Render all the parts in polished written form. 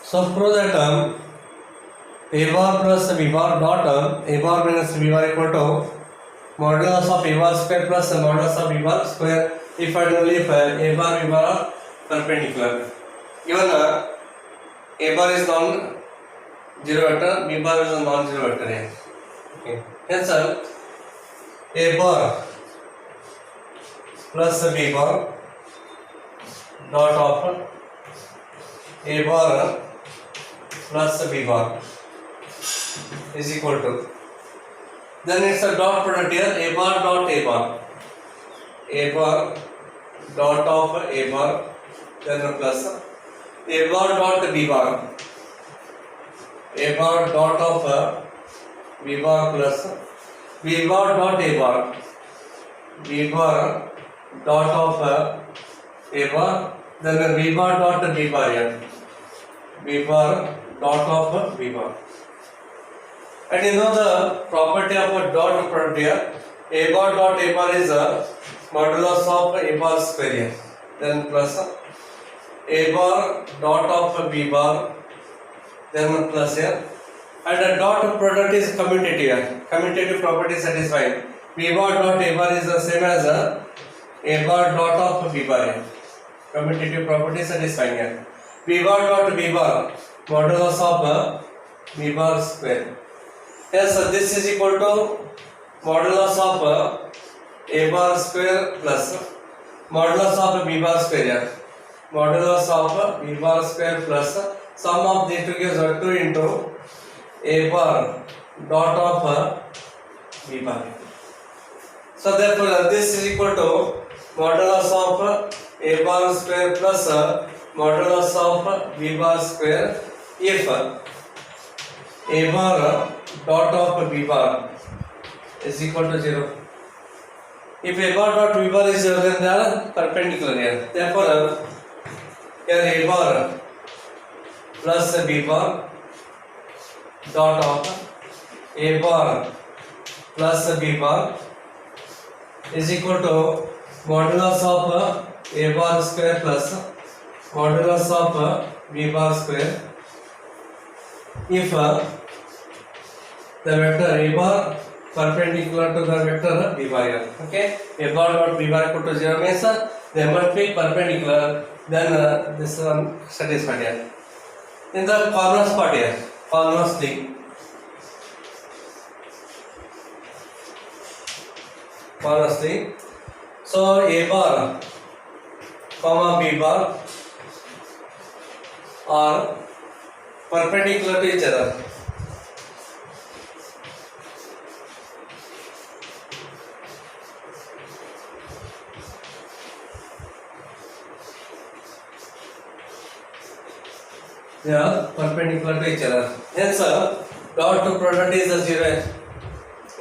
So prove that a bar plus b bar dot a bar minus b bar equal to modulus of a bar square plus modulus of b bar square if and only if a bar b bar are perpendicular. Given a bar is non-zero vector, b bar is a non-zero vector here. Okay. Hence a bar plus b bar dot of a bar plus b bar is equal to, then it's a dot product here, a bar dot a bar dot of a bar, then plus a bar dot b bar, a bar dot of b bar plus b bar dot a bar, b bar dot of a bar, then b bar dot b bar here, b bar dot of b bar. And you know the property of a dot product here, a bar dot a bar is a modulus of a bar square here, then plus a bar dot of b bar, then plus here, and the dot product is commutative here, commutative property satisfied. B bar dot a bar is the same as a bar dot of b bar here, commutative property satisfying here. B bar dot b bar modulus of b bar square. Yes, so this is equal to modulus of a bar square plus modulus of b bar square here, modulus of b bar square plus sum of these two gives 2 into a bar dot of b bar. So therefore this is equal to modulus of a bar square plus modulus of b bar square if a bar dot of b bar is equal to 0. If a bar dot b bar is 0, then they are perpendicular here. Therefore here a bar plus b bar dot of a bar plus b bar is equal to modulus of a bar square plus modulus of b bar square if the vector a bar perpendicular to the vector b bar here. Okay, a bar dot b bar equal to 0 means they must be perpendicular, then this one satisfied here. In the converse part here, conversely, so a bar comma b bar are perpendicular to each other. They are perpendicular to each other. Hence, dot product is a 0.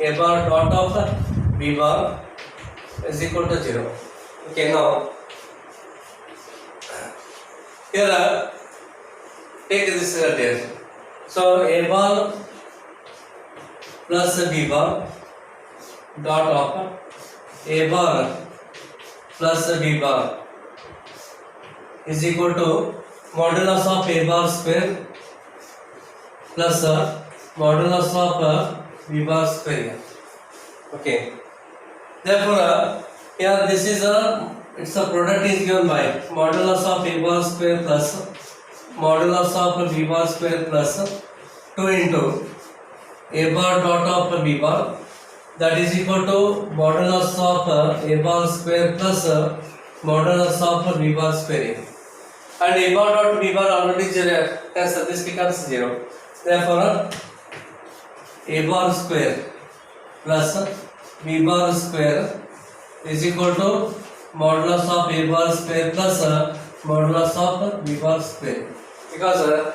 A bar dot of b bar is equal to 0. Okay, now here take this result here. So a bar plus b bar dot of a bar plus b bar is equal to modulus of a bar square plus modulus of b bar square. Okay. Therefore, here this is its a product is given by modulus of a bar square plus modulus of b bar square plus 2 into a bar dot of b bar, that is equal to modulus of a bar square plus modulus of b bar square. And a bar dot b bar already 0, hence this becomes 0. Therefore a bar square plus b bar square is equal to modulus of a bar square plus modulus of b bar square. Because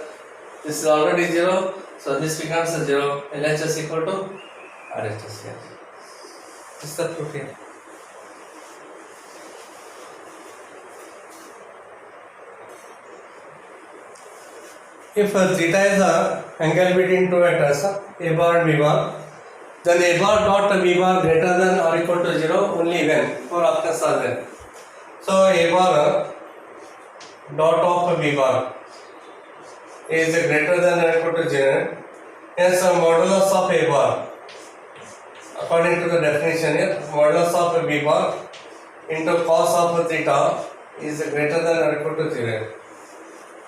this is already 0, so this becomes 0. LHS equal to RHS here. This is the proof here. If theta is the angle between two vectors a bar and b bar, then a bar dot b bar greater than or equal to 0 only when 4 options are there. So a bar dot of b bar is greater than or equal to 0. Hence, modulus of a bar, according to the definition here, modulus of b bar into cos of theta is greater than or equal to 0.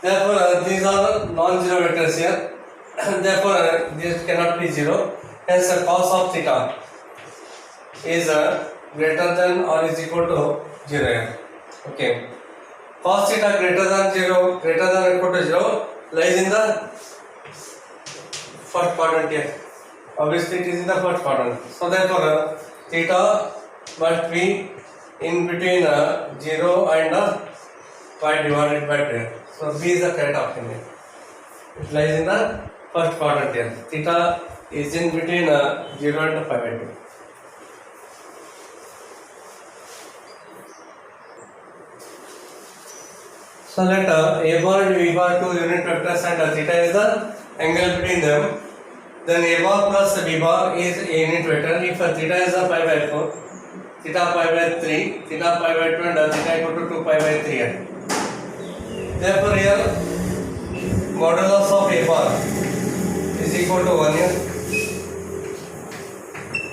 Therefore, these are non-zero vectors here. Therefore, this cannot be 0. Hence, cos of theta is greater than or is equal to 0 here. Okay. Cos theta greater than 0, greater than or equal to 0 lies in the first quadrant here. Obviously, it is in the first quadrant. So, therefore, theta must be in between 0 and pi divided by 2. So, B is the correct option here. It lies in the first quadrant here. Theta is in between 0 and pi by 2. So let a bar and b bar two unit vectors and theta is the angle between them. Then a bar plus b bar is a unit vector. If theta is a pi by 4, theta pi by 3, theta pi by 2 and theta equal to 2 pi by 3. Therefore here modulus of a bar is equal to 1 here.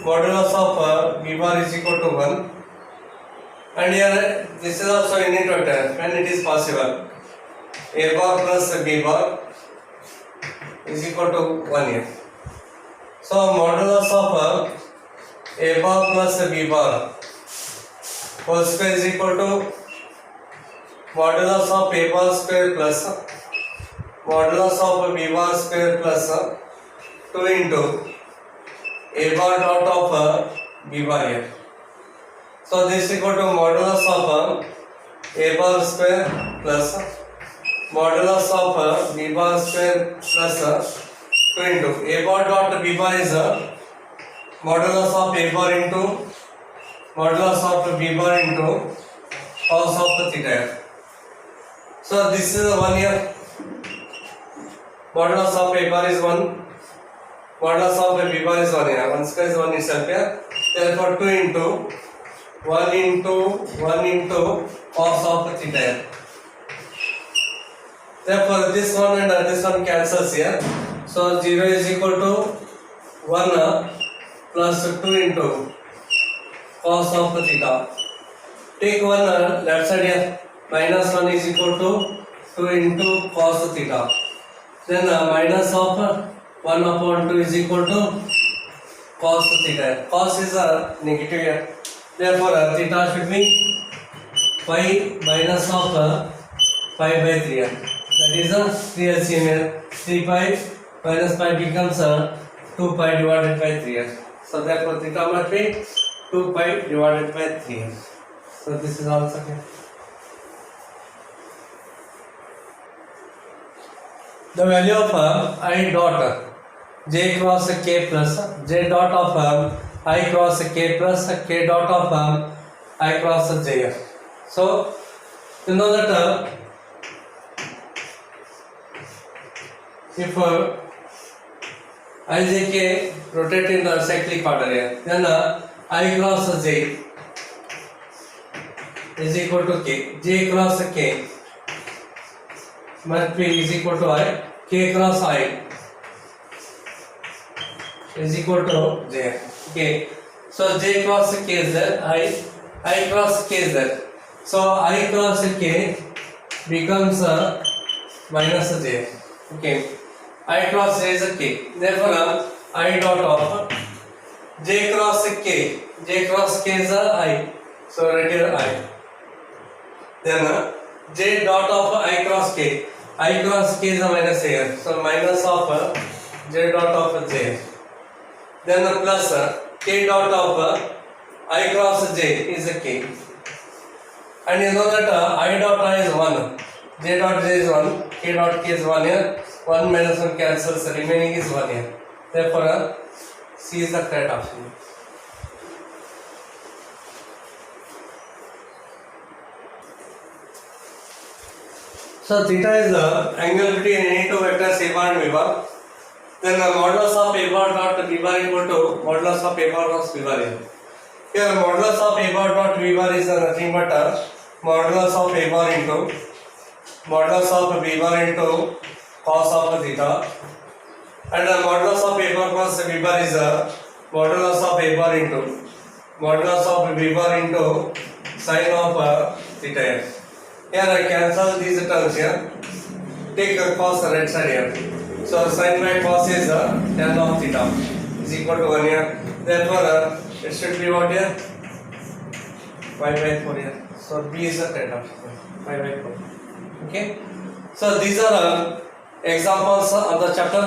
Modulus of b bar is equal to 1. And here this is also unit vector when it is possible. A bar plus b bar is equal to 1 here. So modulus of a bar plus b bar whole square is equal to modulus of a bar square plus modulus of b bar square plus 2 into a bar dot of b bar here. So this is equal to modulus of a bar square plus modulus of b bar square plus 2 into a bar dot b bar is modulus of a bar into modulus of b bar into cos of theta. So this is 1 here. Modulus of a bar is 1. Modulus of b bar is 1 here. 1 square is 1 itself here. Therefore 2 into 1 into cos of theta. Therefore this one and this one cancels here. So 0 is equal to 1 plus 2 into cos of theta. Take 1 left side here. Minus 1 is equal to 2 into cos theta. Then minus of 1 upon 2 is equal to cos theta. Cos is negative here. Therefore, theta should be pi minus of pi by 3. That is a 3 LCM here. 3 pi minus pi becomes 2 pi divided by 3. So, therefore, theta must be 2 pi divided by 3. So, this is also here. The value of I dot j cross k plus j dot of I cross k plus k dot of I cross j. So you know that if I j k rotate in the cyclic order here, then I cross j is equal to k. J cross k must be is equal to I. K cross I is equal to j. Okay. So j cross k is there. I cross k is there. So I cross k becomes minus j. Okay. I cross j is a k. Therefore I dot of j cross k. J cross k is a I. So right here I. Then j dot of I cross k. I cross k is a minus here. So minus of j dot of j. Then plus k dot of I cross j is a k. And you know that I dot I is 1. J dot j is 1. K dot k is 1 here. 1 minus 1 cancels. Remaining is 1 here. Therefore C is the correct option. So theta is the angle between any two vectors a bar and b bar. Then modulus of a bar dot b bar equal to modulus of a bar cross b bar. Here modulus of a bar dot b bar is nothing but modulus of a bar into modulus of b bar into cos of theta, and the modulus of a bar plus v bar is modulus of a bar into sin of theta here. Here I cancel these terms here. Take a cos right side here. So sin by cos is tan of theta is equal to 1 here. Therefore it should be what here? 5 by 4 here. So B is a tan of 5 by 4. Okay. So these are examples of the chapter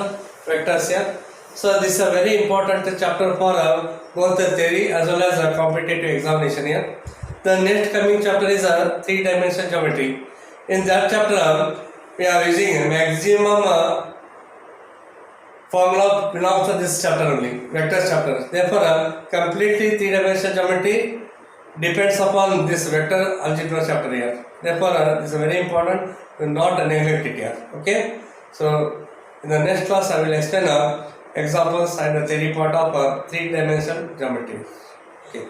vectors here. So this is a very important chapter for both the theory as well as competitive examination here. The next coming chapter is a 3-dimensional geometry. In that chapter we are using maximum formula belongs to this chapter only, vectors chapter. Therefore completely 3-dimensional geometry depends upon this vector algebra chapter here. Therefore this is very important, do not neglect it here. Okay. So in the next class I will explain examples and the theory part of 3-dimensional geometry. Okay.